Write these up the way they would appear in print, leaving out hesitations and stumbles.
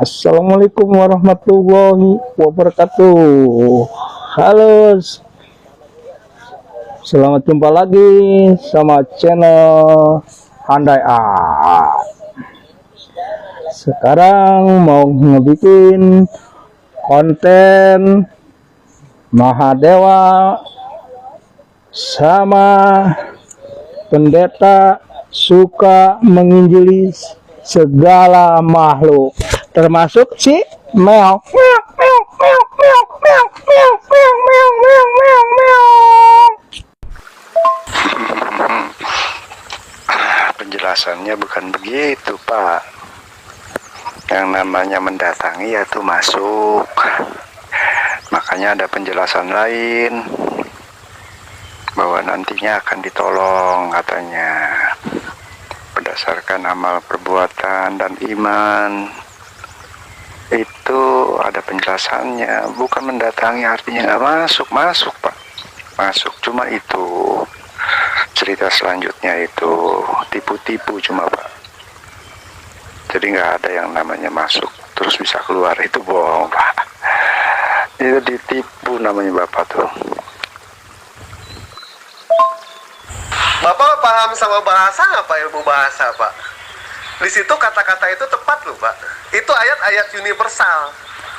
Assalamualaikum warahmatullahi wabarakatuh. Halo, selamat jumpa lagi sama channel Handai Art. Sekarang mau ngebikin konten Mahadewa sama pendeta suka menginjili segala makhluk, termasuk si meow. Penjelasannya bukan begitu, Pak. Yang namanya mendatangi yaitu masuk. Makanya ada penjelasan lain bahwa nantinya akan ditolong katanya berdasarkan amal perbuatan dan iman. Itu ada penjelasannya, bukan mendatangi artinya nggak masuk, Pak. Masuk cuma itu. Cerita selanjutnya itu tipu-tipu cuma, Pak. Jadi nggak ada yang namanya masuk terus bisa keluar, itu bohong, Pak. Itu ditipu namanya Bapak tuh. Bapak paham sama bahasa apa, ilmu bahasa, Pak? Di situ kata-kata itu tepat loh, Pak. Itu ayat-ayat universal.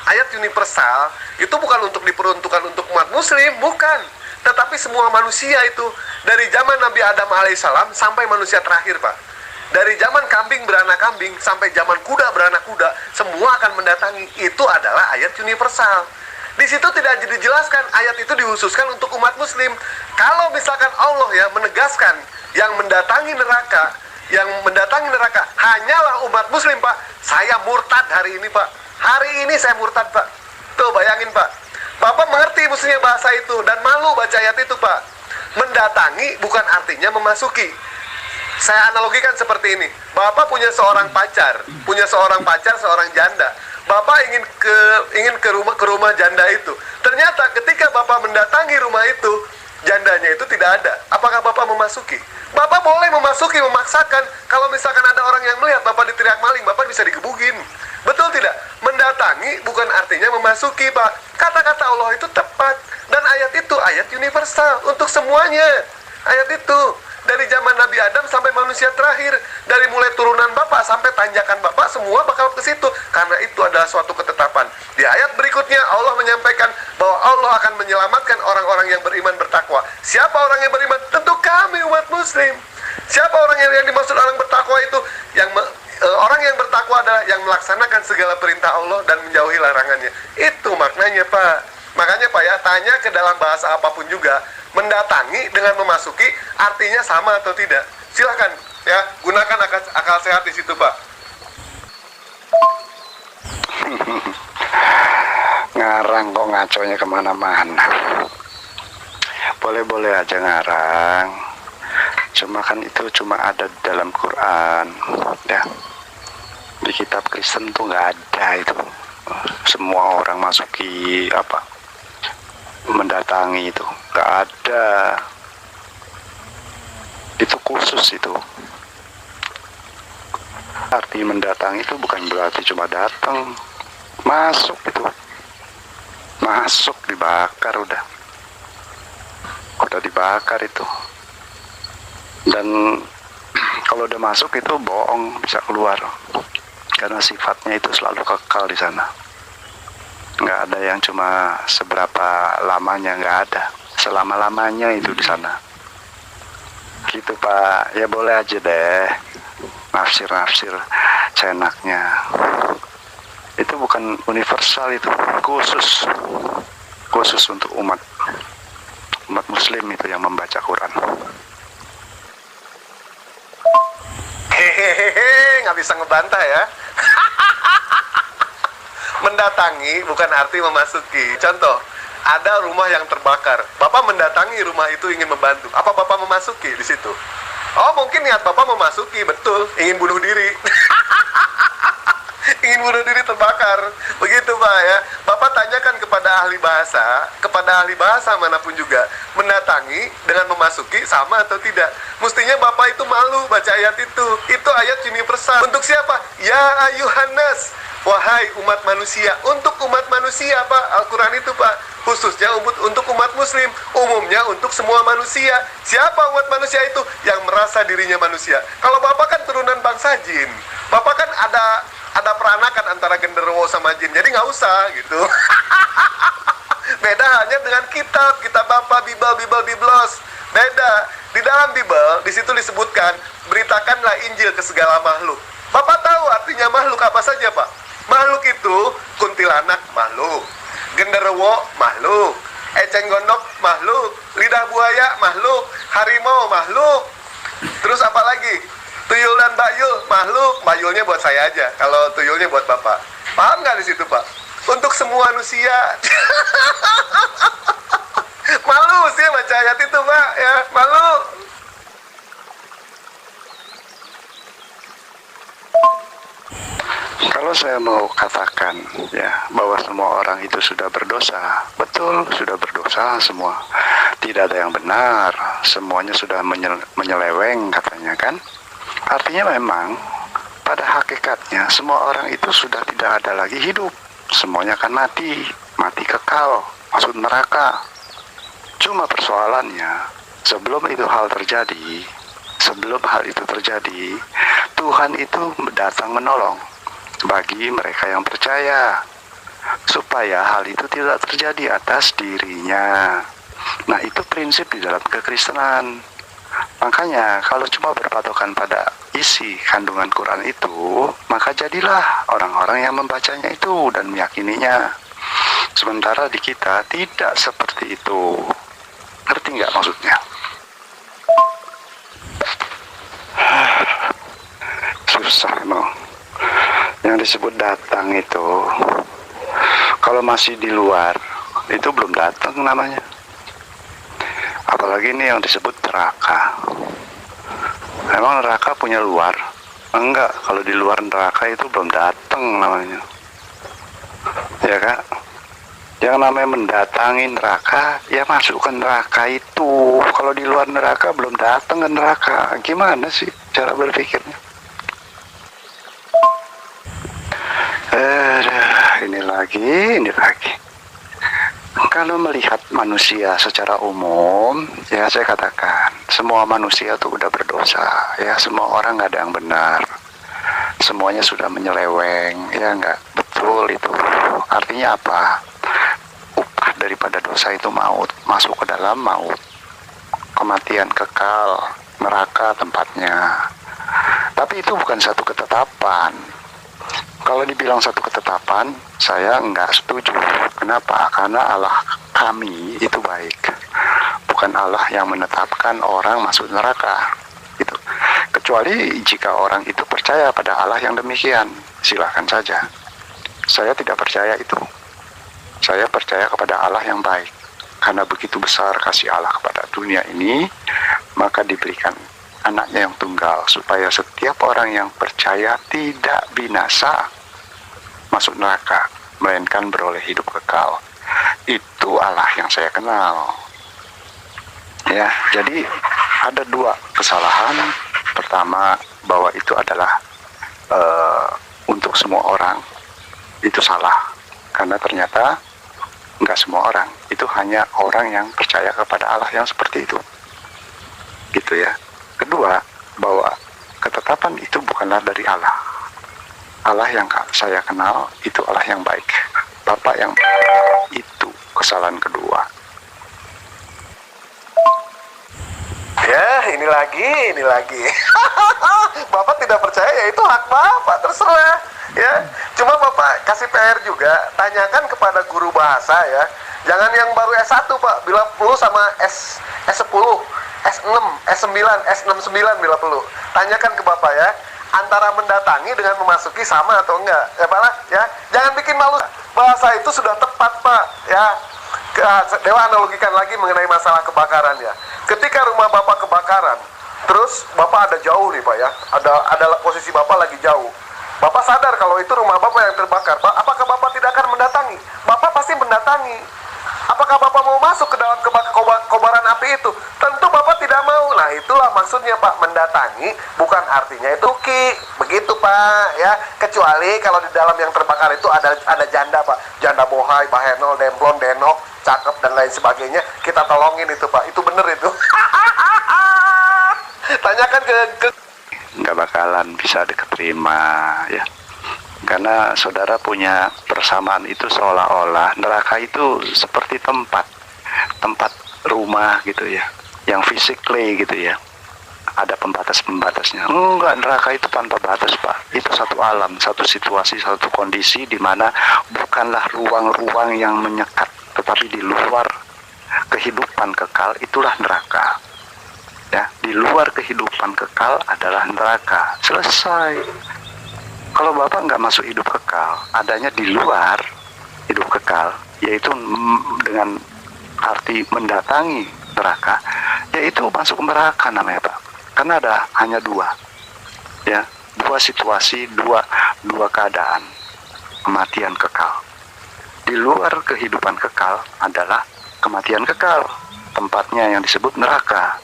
Ayat universal itu bukan untuk diperuntukkan untuk umat muslim, bukan. Tetapi semua manusia itu, dari zaman Nabi Adam alaihissalam sampai manusia terakhir, Pak. Dari zaman kambing beranak kambing sampai zaman kuda beranak kuda, semua akan mendatangi. Itu adalah ayat universal. Di situ tidak dijelaskan ayat itu dikhususkan untuk umat muslim. Kalau misalkan Allah ya menegaskan yang mendatangi neraka hanyalah umat muslim, Pak. Saya murtad hari ini, Pak. Hari ini saya murtad, Pak. Tuh bayangin, Pak. Bapak mengerti mestinya bahasa itu dan malu baca ayat itu, Pak. Mendatangi bukan artinya memasuki. Saya analogikan seperti ini. Bapak punya seorang pacar, seorang janda. Bapak ingin ke rumah janda itu. Ternyata ketika Bapak mendatangi rumah itu, jandanya itu tidak ada. Apakah Bapak memasuki? Bapak boleh memasuki, memaksakan. Kalau misalkan ada orang yang melihat Bapak diteriak maling, Bapak bisa digebugin. Betul tidak? Mendatangi bukan artinya memasuki, Pak. Kata-kata Allah itu tepat. Dan ayat itu ayat universal untuk semuanya. Ayat itu dari zaman Nabi Adam sampai manusia terakhir, dari mulai turunan Bapak sampai tanjakan Bapak, semua bakal ke situ, karena itu adalah suatu ketetapan. Di ayat berikutnya Allah menyampaikan bahwa Allah akan menyelamatkan orang-orang yang beriman bertakwa. Siapa orang yang beriman? Tentu kami umat muslim. Siapa orang yang dimaksud orang bertakwa itu? Orang yang bertakwa adalah yang melaksanakan segala perintah Allah dan menjauhi larangannya. Itu maknanya, Pak. Makanya, Pak, ya, tanya ke dalam bahasa apapun juga, mendatangi dengan memasuki artinya sama atau tidak. Silakan ya, gunakan akal sehat di situ, Pak. Ngarang kok, ngaconya kemana-mana. Boleh-boleh aja ngarang, cuma kan itu cuma ada di dalam Quran ya. Di kitab Kristen tuh nggak ada itu. Semua orang masuki mendatangi itu nggak ada. Itu khusus itu. Arti mendatangi itu bukan berarti cuma datang, masuk itu. Masuk, dibakar udah dibakar itu. Dan kalau udah masuk itu bohong, bisa keluar. Karena sifatnya itu selalu kekal di sana. Nggak ada yang cuma seberapa lamanya, nggak ada. Selama-lamanya itu di sana. Gitu, Pak. Ya boleh aja deh nafsir-nafsir cenaknya. Itu bukan universal, itu khusus untuk umat muslim itu yang membaca Quran. Hehehe, nggak bisa ngebantah ya. Mendatangi bukan arti memasuki. Contoh, ada rumah yang terbakar. Bapak mendatangi rumah itu ingin membantu. Apa Bapak memasuki di situ? Oh, mungkin niat Bapak memasuki, betul. Ingin bunuh diri. Ingin bunuh diri terbakar. Begitu, Pak, ya. Bapak tanyakan kepada ahli bahasa manapun juga, mendatangi dengan memasuki sama atau tidak. Mestinya Bapak itu malu baca ayat itu. Itu ayat universal. Untuk siapa? Ya ayuhannas, wahai umat manusia. Untuk umat manusia Pak, Al-Quran itu Pak, khususnya untuk umat muslim, umumnya untuk semua manusia. Siapa umat manusia itu? Yang merasa dirinya manusia. Kalau Bapak kan turunan bangsa jin, Bapak kan ada peranakan antara genderuwo sama jin, jadi nggak usah gitu. Beda hanya dengan kitab Bapak, Biblos. Beda. Di dalam Bible, di situ disebutkan, beritakanlah Injil ke segala makhluk. Bapak tahu artinya makhluk apa saja, Pak? Makhluk itu kuntilanak makhluk, genderuwo makhluk, eceng gondok makhluk, lidah buaya makhluk, harimau makhluk. Terus apa lagi? Tuyul dan bayul makhluk. Bayulnya buat saya aja, kalau tuyulnya buat Bapak. Paham nggak di situ, Pak? Untuk semua manusia. Malu sih baca ayat itu, Pak, ya, malu. Kalau saya mau katakan ya bahwa semua orang itu sudah berdosa, betul, sudah berdosa semua. Tidak ada yang benar, semuanya sudah menyeleweng katanya kan. Artinya memang pada hakikatnya semua orang itu sudah tidak ada lagi hidup. Semuanya akan mati kekal, masuk neraka. Cuma persoalannya, sebelum itu terjadi, Tuhan itu datang menolong bagi mereka yang percaya, supaya hal itu tidak terjadi atas dirinya. Nah, itu prinsip di dalam kekristenan. Makanya kalau cuma berpatokan pada isi kandungan Quran itu, maka jadilah orang-orang yang membacanya itu dan meyakininya. Sementara di kita tidak seperti itu. Ngerti nggak maksudnya? Susah emang. Yang disebut datang itu, kalau masih di luar, itu belum datang namanya. Apalagi ini yang disebut neraka. Emang neraka punya luar? Enggak, kalau di luar neraka itu belum datang namanya. Ya Kak? Yang namanya mendatangi neraka, ya masuk ke neraka itu. Kalau di luar neraka belum datang ke neraka. Gimana sih cara berpikirnya? Ini lagi. Kalau melihat manusia secara umum, ya saya katakan, semua manusia itu udah berdosa. Ya, semua orang nggak ada yang benar. Semuanya sudah menyeleweng, ya nggak betul itu. Artinya apa? Upah daripada dosa itu maut, masuk ke dalam maut, kematian kekal, neraka tempatnya. Tapi itu bukan satu ketetapan. Kalau dibilang satu ketetapan, saya nggak setuju. Kenapa? Karena Allah kami itu baik, bukan Allah yang menetapkan orang masuk neraka. Gitu. Kecuali jika orang itu percaya pada Allah yang demikian, silahkan saja. Saya tidak percaya itu. Saya percaya kepada Allah yang baik. Karena begitu besar kasih Allah kepada dunia ini, maka diberikan anaknya yang tunggal, supaya setiap orang yang percaya tidak binasa masuk neraka, melainkan beroleh hidup kekal. Itu Allah yang saya kenal. Ya, jadi ada dua kesalahan. Pertama, bahwa itu adalah untuk semua orang. Itu salah, karena ternyata nggak semua orang. Itu hanya orang yang percaya kepada Allah yang seperti itu. Gitu ya. Kedua, bahwa ketetapan itu bukanlah dari Allah. Allah yang saya kenal itu Allah yang baik. Bapak yang itu kesalahan kedua. Ya, ini lagi. Bapak tidak percaya, ya itu hak Bapak, terserah. Ya, cuma Bapak kasih PR juga, tanyakan kepada guru bahasa ya. Jangan yang baru S1, Pak. Bila perlu sama S10, S6, S9, S69 bila perlu. Tanyakan ke Bapak ya. Antara mendatangi dengan memasuki sama atau enggak. Ya Pak, ya. Jangan bikin malu. Bahasa itu sudah tepat, Pak. Ya. Dewa analogikan lagi mengenai masalah kebakaran ya. Ketika rumah Bapak kebakaran, terus Bapak ada jauh nih, Pak ya. Ada posisi Bapak lagi jauh. Bapak sadar kalau itu rumah Bapak yang terbakar, Pak. Apakah Bapak tidak akan mendatangi? Bapak pasti mendatangi. Apakah Bapak mau masuk ke dalam kobaran api itu? Tentu Bapak tidak mau. Nah, itulah maksudnya, Pak. Mendatangi bukan artinya itu ki. Begitu Pak, ya. Kecuali kalau di dalam yang terbakar itu ada janda Pak, janda bohai, bahenol, demplon, denok, cakep dan lain sebagainya. Kita tolongin itu Pak, itu bener itu. Tanyakan ke nggak bakalan bisa diterima ya, karena saudara punya persamaan itu seolah-olah neraka itu seperti tempat rumah gitu ya, yang physically gitu ya, ada pembatas-pembatasnya. Enggak, neraka itu tanpa batas Pak, itu satu alam, satu situasi, satu kondisi di mana bukanlah ruang-ruang yang menyekat, tetapi di luar kehidupan kekal, itulah neraka. Ya, di luar kehidupan kekal adalah neraka. Selesai. Kalau Bapak nggak masuk hidup kekal, adanya di luar hidup kekal, yaitu dengan arti mendatangi neraka, yaitu masuk neraka namanya Pak. Karena hanya dua, ya, dua situasi, dua keadaan kematian kekal. Di luar kehidupan kekal adalah kematian kekal, tempatnya yang disebut neraka.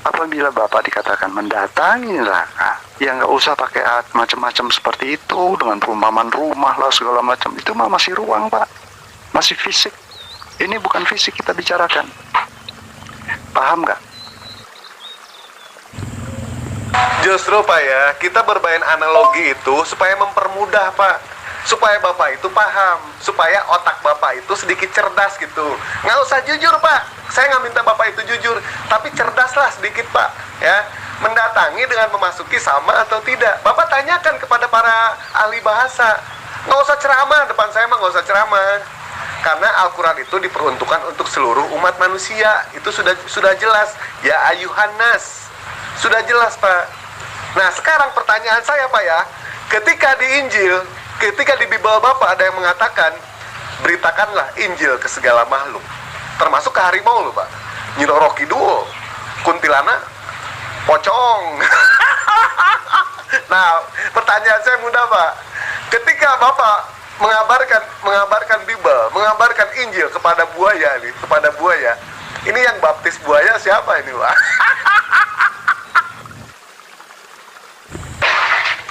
Apabila Bapak dikatakan mendatangi neraka, ya nggak usah pakai macam-macam seperti itu dengan perumpamaan rumah lah segala macam. Itu mah masih ruang Pak, masih fisik. Ini bukan fisik kita bicarakan. Paham nggak? Justru Pak ya, kita bermain analogi itu supaya mempermudah Pak, supaya Bapak itu paham, supaya otak Bapak itu sedikit cerdas gitu. Nggak usah jujur Pak, saya nggak minta Bapak itu jujur, tapi cerdaslah sedikit Pak ya. Mendatangi dengan memasuki sama atau tidak, Bapak tanyakan kepada para ahli bahasa. Nggak usah ceramah, depan saya mah nggak usah ceramah. Karena Al-Quran itu diperuntukkan untuk seluruh umat manusia. Itu sudah jelas. Ya ayuhan nas, sudah jelas Pak. Nah sekarang pertanyaan saya Pak ya, ketika di Injil, ketika di Bible Bapak ada yang mengatakan, beritakanlah Injil ke segala makhluk, termasuk ke harimau loh Pak, Nyi Roro Kidul, kuntilanak, pocong. Nah pertanyaan saya mudah Pak, ketika Bapak mengabarkan Bible, mengabarkan Injil kepada buaya nih, kepada buaya, ini yang baptis buaya siapa ini Pak?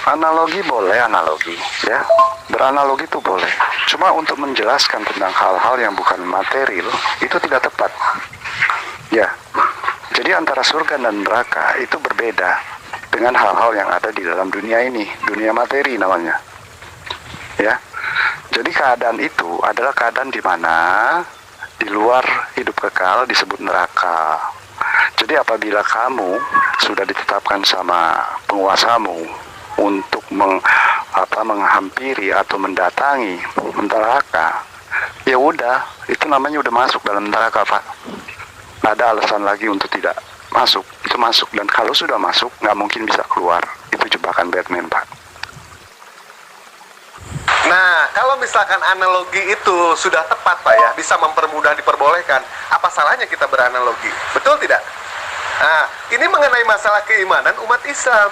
Analogi boleh, analogi ya, beranalogi itu boleh. Cuma untuk menjelaskan tentang hal-hal yang bukan material itu tidak tepat ya. Jadi antara surga dan neraka itu berbeda dengan hal-hal yang ada di dalam dunia ini, dunia materi namanya ya. Jadi keadaan itu adalah keadaan di mana di luar hidup kekal disebut neraka. Jadi apabila kamu sudah ditetapkan sama penguasamu untuk menghampiri atau mendatangi neraka, ya udah, itu namanya udah masuk dalam neraka Pak. Nggak ada alasan lagi untuk tidak masuk. Itu masuk, dan kalau sudah masuk nggak mungkin bisa keluar. Itu jebakan Batman Pak. Nah, kalau misalkan analogi itu sudah tepat Pak ya, bisa mempermudah, diperbolehkan, apa salahnya kita beranalogi? Betul tidak? Nah, ini mengenai masalah keimanan umat Islam.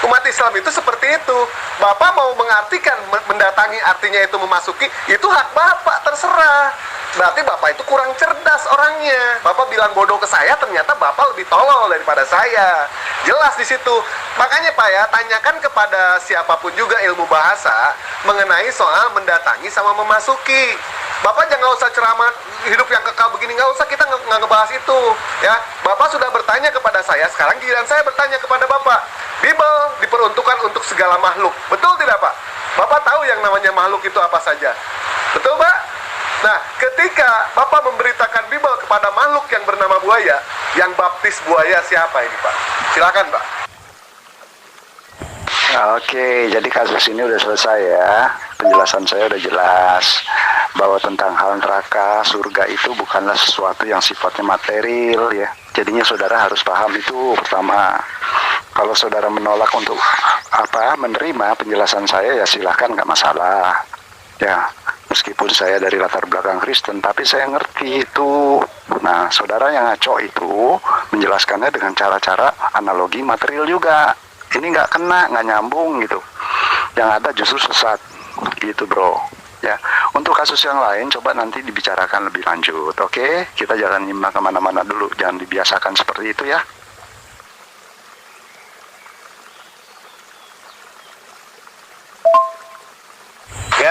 Umat Islam itu seperti itu. Bapak mau mengartikan mendatangi artinya itu memasuki, itu hak Bapak, terserah. Berarti Bapak itu kurang cerdas orangnya. Bapak bilang bodoh ke saya, ternyata Bapak lebih tolol daripada saya. Jelas di situ. Makanya Pak ya, tanyakan kepada siapapun juga ilmu bahasa mengenai soal mendatangi sama memasuki. Bapak jangan usah ceramah hidup yang kekal begini, nggak usah, kita nggak ngebahas itu ya. Bapak sudah bertanya kepada saya, sekarang giliran saya bertanya kepada Bapak. Bible diperuntukkan untuk segala makhluk, betul tidak Pak? Bapak tahu yang namanya makhluk itu apa saja, betul Pak? Nah, ketika Bapak memberitakan Bible kepada makhluk yang bernama buaya, yang baptis buaya siapa ini Pak? Silakan Pak. Oke, jadi kasus ini udah selesai ya. Penjelasan saya udah jelas bahwa tentang hal neraka, surga itu bukanlah sesuatu yang sifatnya material ya. Jadinya saudara harus paham itu pertama. Kalau saudara menolak untuk menerima penjelasan saya, ya silahkan, nggak masalah ya. Meskipun saya dari latar belakang Kristen, tapi saya ngerti itu. Nah, saudara yang ngaco itu menjelaskannya dengan cara-cara analogi material juga. Ini nggak kena, nggak nyambung gitu. Yang ada justru sesat gitu bro ya. Untuk kasus yang lain coba nanti dibicarakan lebih lanjut. Oke, kita jangan nyimak kemana-mana dulu, jangan dibiasakan seperti itu ya.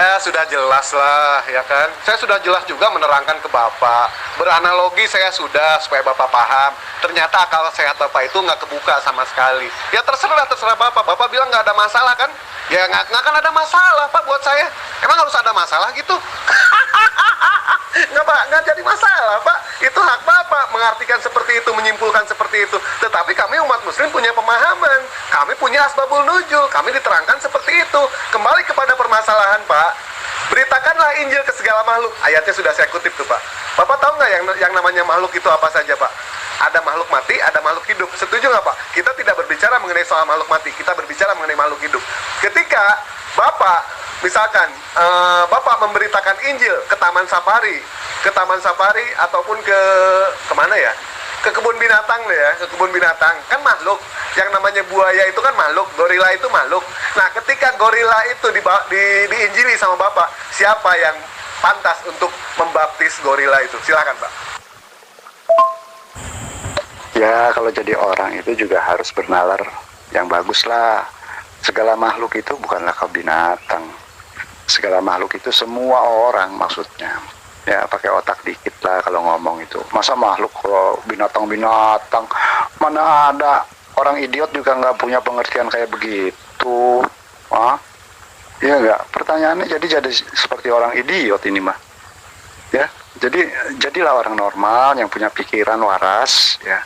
Ya sudah jelas lah ya kan. Saya sudah jelas juga menerangkan ke Bapak. Beranalogi saya sudah supaya Bapak paham. Ternyata akal sehat Bapak itu nggak kebuka sama sekali. Ya terserah Bapak. Bapak bilang nggak ada masalah kan? Ya nggak akan ada masalah Pak buat saya. Emang harus ada masalah gitu? Nggak jadi masalah Pak. Itu hak Bapak mengartikan seperti itu, menyimpulkan seperti itu. Tetapi kami umat muslim punya pemahaman. Kami punya asbabul nuzul. Kami diterangkan seperti itu. Kembali kepada permasalahan Pak. Beritakanlah Injil ke segala makhluk. Ayatnya sudah saya kutip tuh Pak. Bapak tahu nggak yang namanya makhluk itu apa saja Pak? Ada makhluk mati, ada makhluk hidup. Setuju nggak Pak? Kita tidak berbicara mengenai soal makhluk mati. Kita berbicara mengenai makhluk hidup. Ketika Bapak, misalkan Bapak memberitakan Injil ke Taman Safari ataupun kemana ya? Ke kebun binatang deh ya, ke kebun binatang. Kan makhluk. Yang namanya buaya itu kan makhluk, gorila itu makhluk. Nah, ketika gorila itu diinjili sama Bapak, siapa yang pantas untuk membaptis gorila itu? Silakan Pak. Ya, kalau jadi orang itu juga harus bernalar yang bagus lah. Segala makhluk itu bukanlah kau binatang. Segala makhluk itu semua orang maksudnya. Ya, pakai otak dikit lah kalau ngomong itu. Masa makhluk kalau binatang-binatang? Mana ada orang idiot juga nggak punya pengertian kayak begitu. Iya nggak? Pertanyaannya jadi seperti orang idiot ini mah. Ya, jadilah orang normal yang punya pikiran waras, ya.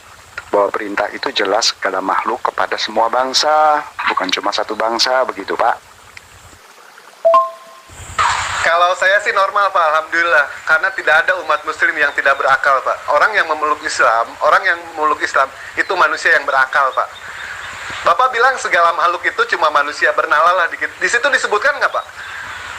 Bahwa perintah itu jelas kepada makhluk, kepada semua bangsa, bukan cuma satu bangsa, begitu Pak. Kalau saya sih normal Pak, alhamdulillah. Karena tidak ada umat muslim yang tidak berakal Pak. Orang yang memeluk Islam itu manusia yang berakal Pak. Bapak bilang segala makhluk itu cuma manusia, bernalar lah dikit. Di situ disebutkan nggak Pak?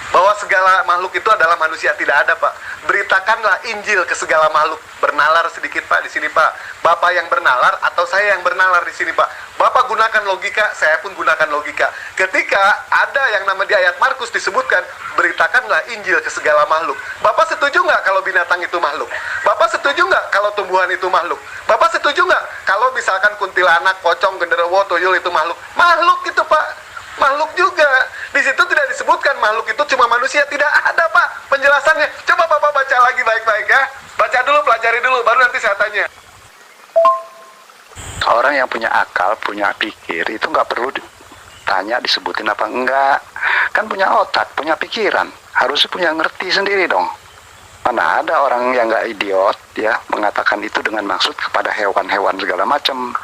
Bahwa segala makhluk itu adalah manusia, tidak ada Pak. Beritakanlah Injil ke segala makhluk. Bernalar sedikit Pak di sini Pak. Bapak yang bernalar atau saya yang bernalar di sini Pak. Bapak gunakan logika, saya pun gunakan logika. Ketika ada yang nama di ayat Markus disebutkan, beritakanlah Injil ke segala makhluk. Bapak setuju nggak kalau binatang itu makhluk? Bapak setuju nggak kalau tumbuhan itu makhluk? Bapak setuju nggak kalau misalkan kuntilanak, pocong, genderuwo, tuyul itu makhluk? Makhluk itu Pak. Makhluk juga. Di situ tidak disebutkan makhluk itu cuma manusia. Tidak ada Pak penjelasannya. Coba Bapak baca lagi baik-baik ya. Baca dulu, pelajari dulu, baru nanti saya tanya. Orang yang punya akal, punya pikir, itu nggak perlu tanya disebutin apa enggak. Kan punya otak, punya pikiran. Harusnya punya ngerti sendiri dong. Mana ada orang yang nggak idiot ya mengatakan itu dengan maksud kepada hewan-hewan segala macam.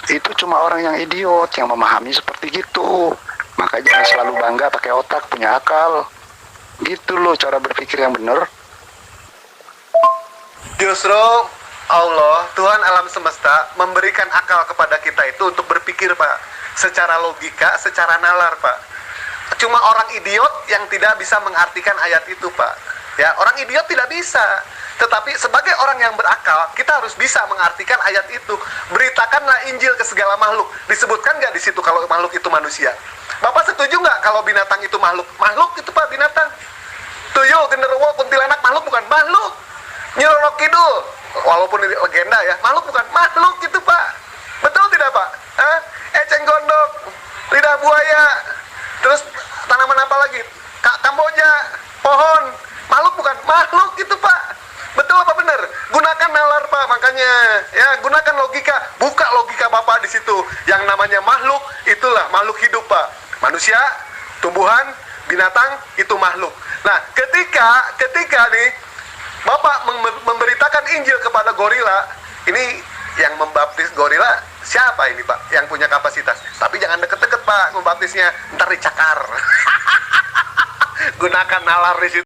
Itu cuma orang yang idiot yang memahami seperti gitu. Makanya jangan selalu bangga pakai otak, punya akal. Gitu loh cara berpikir yang benar. Justru Allah, Tuhan alam semesta, memberikan akal kepada kita itu untuk berpikir Pak. Secara logika, secara nalar Pak. Cuma orang idiot yang tidak bisa mengartikan ayat itu Pak. Ya, orang idiot tidak bisa. Tetapi sebagai orang yang berakal, kita harus bisa mengartikan ayat itu. Beritakanlah Injil ke segala makhluk. Disebutkan nggak di situ kalau makhluk itu manusia? Bapak setuju nggak kalau binatang itu makhluk? Makhluk itu Pak, binatang. Tuyul, genderuwo, kuntilanak, makhluk bukan? Makhluk. Nyi Roro Kidul, walaupun ini legenda ya, makhluk bukan? Makhluk itu Pak. Betul tidak Pak? Eceng gondok, lidah buaya, terus tanaman apa lagi? Kamboja, pohon, makhluk bukan? Makhluk itu Pak. Betul apa benar? Gunakan nalar Pak, makanya ya gunakan logika, buka logika Bapak di situ. Yang namanya makhluk itulah makhluk hidup Pak. Manusia, tumbuhan, binatang itu makhluk. Nah, ketika nih Bapak memberitakan Injil kepada gorila, ini yang membaptis gorila siapa ini Pak? Yang punya kapasitas. Tapi jangan deket-deket Pak membaptisnya, ntar dicakar. Gunakan nalar di situ.